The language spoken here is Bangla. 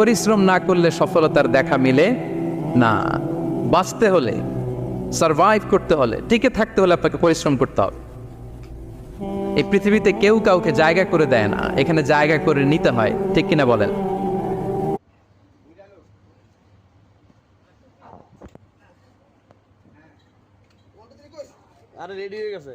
পরিশ্রম না করলে সফলতার দেখা মিলে না। বাঁচতে হলে, সারভাইভ করতে হলে, টিকে থাকতে হলে আপনাকে পরিশ্রম করতে হবে। এই পৃথিবীতে কেউ কাউকে জায়গা করে দেয় না, এখানে জায়গা করে নিতে হয়, ঠিক কিনা বলেন? আরে রেডি হয়ে গেছে।